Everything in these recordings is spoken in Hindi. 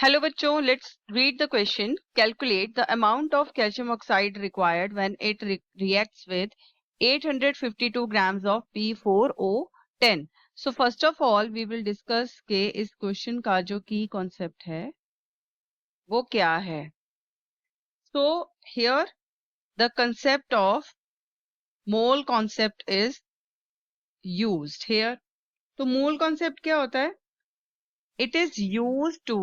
हेलो बच्चों, let's read the question. Calculate the amount of calcium oxide required when it reacts with 852 grams of P4O10. So first of all we will discuss के इस क्वेश्चन का जो की कॉन्सेप्ट है वो क्या है. So here the concept of mole concept is used here. तो मोल कॉन्सेप्ट क्या होता है? It is used to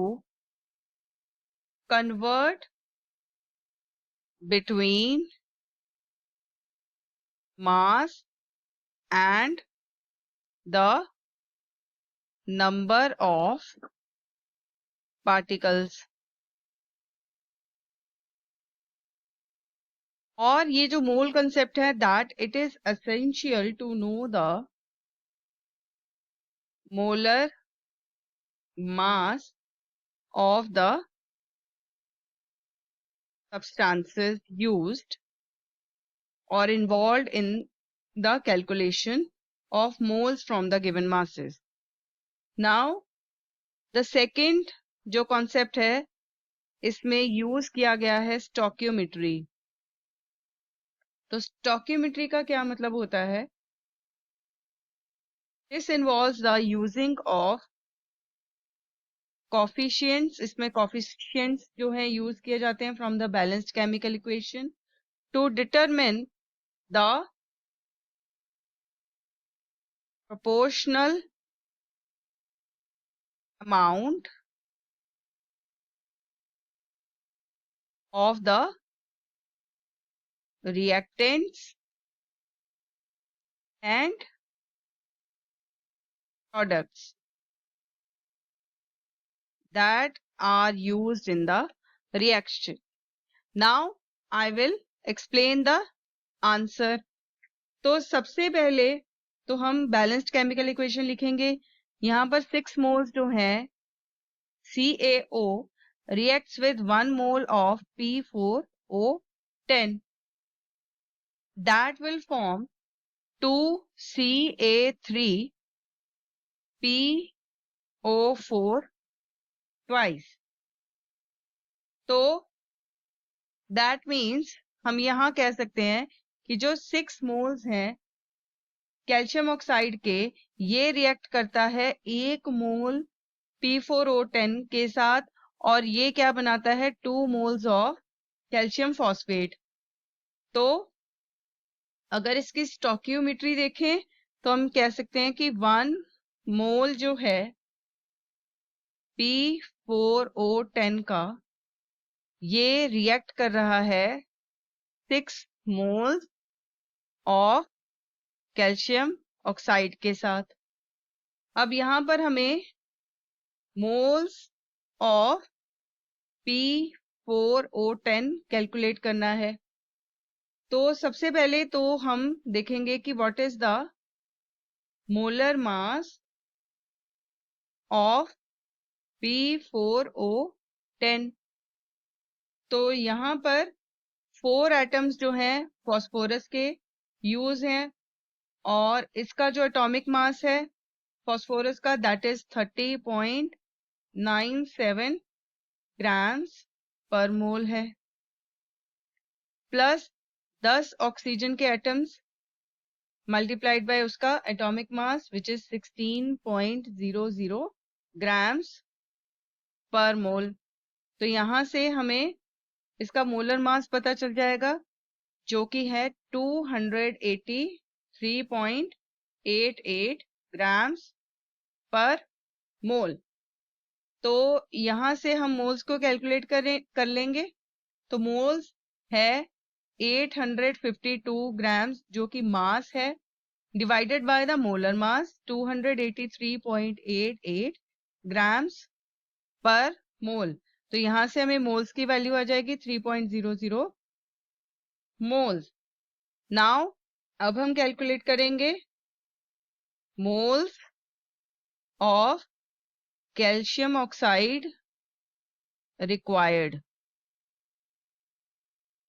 convert between mass and the number of particles. और ये जो मोल कंसेप्ट है that it is essential to know the molar mass of the substances used or involved in the calculation of moles from the given masses. Now the second जो concept है इसमें यूज किया गया है स्टोकियोमेट्री. तो स्टोकियोमेट्री का क्या मतलब होता है? This involves the using of coefficients. इसमें coefficients जो है यूज किए जाते हैं from the balanced chemical equation to determine the proportional amount of the reactants and products that are used in the reaction. Now I will explain the answer. तो सबसे पहले तो हम बैलेंस्ड केमिकल इक्वेशन लिखेंगे. यहाँ पर 6 मोल्स जो हैं CaO reacts with 1 mole of P4O10 that will form 2Ca3PO4 twice. तो that means हम यहाँ कह सकते हैं कि जो 6 मोल्स हैं कैल्शियम ऑक्साइड के ये रिएक्ट करता है 1 मोल P4O10 के साथ और ये क्या बनाता है 2 मोल्स ऑफ कैल्शियम फॉस्फेट. तो अगर इसकी स्टोकियोमेट्री देखें तो हम कह सकते हैं कि 1 मोल जो है P4O10 का ये रिएक्ट कर रहा है 6 मोल्स ऑफ कैल्शियम ऑक्साइड के साथ. अब यहाँ पर हमें मोल्स ऑफ P4O10 कैलकुलेट करना है. तो सबसे पहले तो हम देखेंगे कि what is the molar mass of P4O10. तो यहाँ पर 4 एटम्स जो हैं फॉस्फोरस के यूज हैं और इसका जो एटॉमिक मास है फॉस्फोरस का दैट इज 30.97 ग्राम्स पर मोल है प्लस 10 ऑक्सीजन के एटम्स मल्टीप्लाइड बाय उसका atomic mass which is 16.00 grams पर मोल. तो यहाँ से हमें इसका मोलर मास पता चल जाएगा जो कि है 283.88 ग्राम्स पर मोल. तो यहाँ से हम मोल्स को कैलकुलेट कर लेंगे. तो मोल्स है 852 ग्राम्स जो कि मास है divided by the molar mass 283.88 grams पर मोल. तो यहाँ से हमें मोल्स की वैल्यू आ जाएगी 3.00 मोल्स. नाउ अब हम कैलकुलेट करेंगे moles of calcium oxide required.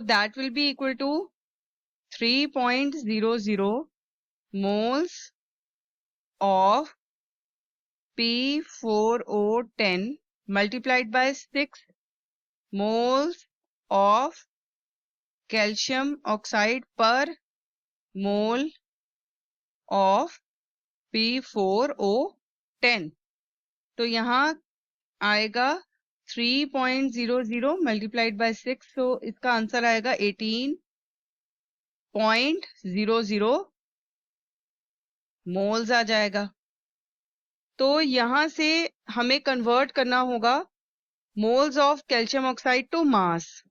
That will be equal to 3.00 moles of P4O10 multiplied by 6 moles of calcium oxide per mole of P4O10। तो यहाँ आएगा 3.00 मल्टीप्लाइड बाय 6, तो इसका आंसर आएगा 18.00 मोल्स आ जाएगा। तो यहाँ से हमें कन्वर्ट करना होगा moles of calcium oxide to mass.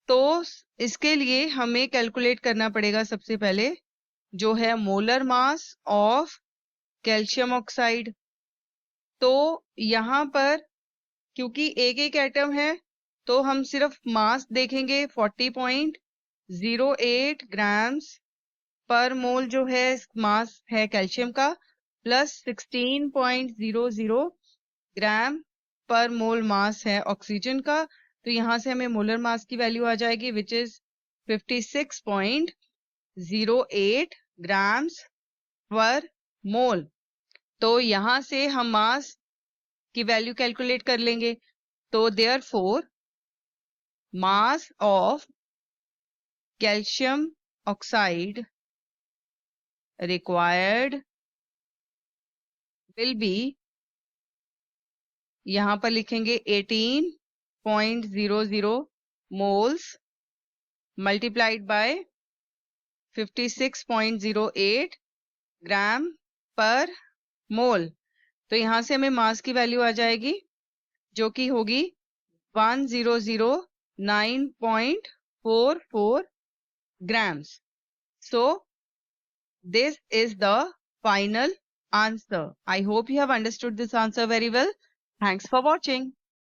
तो इसके लिए हमें कैलकुलेट करना पड़ेगा सबसे पहले, जो है molar mass of calcium oxide. तो यहाँ पर क्योंकि एक एक एटम है तो हम सिर्फ मास देखेंगे। 40.08 ग्राम्स पर मोल जो है मास है कैल्शियम का, प्लस 16.00 ग्राम पर मोल मास है ऑक्सीजन का। तो यहाँ से हमें मोलर मास की वैल्यू आ जाएगी विच इज 56.08 ग्राम्स पर मोल। तो यहाँ से हम मास की वैल्यू कैलकुलेट कर लेंगे। तो therefore mass of calcium oxide required will be, यहाँ पर लिखेंगे 18.00 मोल्स मल्टीप्लाइड बाय 56.08 ग्राम पर मोल। तो यहाँ से हमें मास की वैल्यू आ जाएगी जो कि होगी 1009.44 grams. So this is the final answer. I hope you have understood this answer very well. Thanks for watching.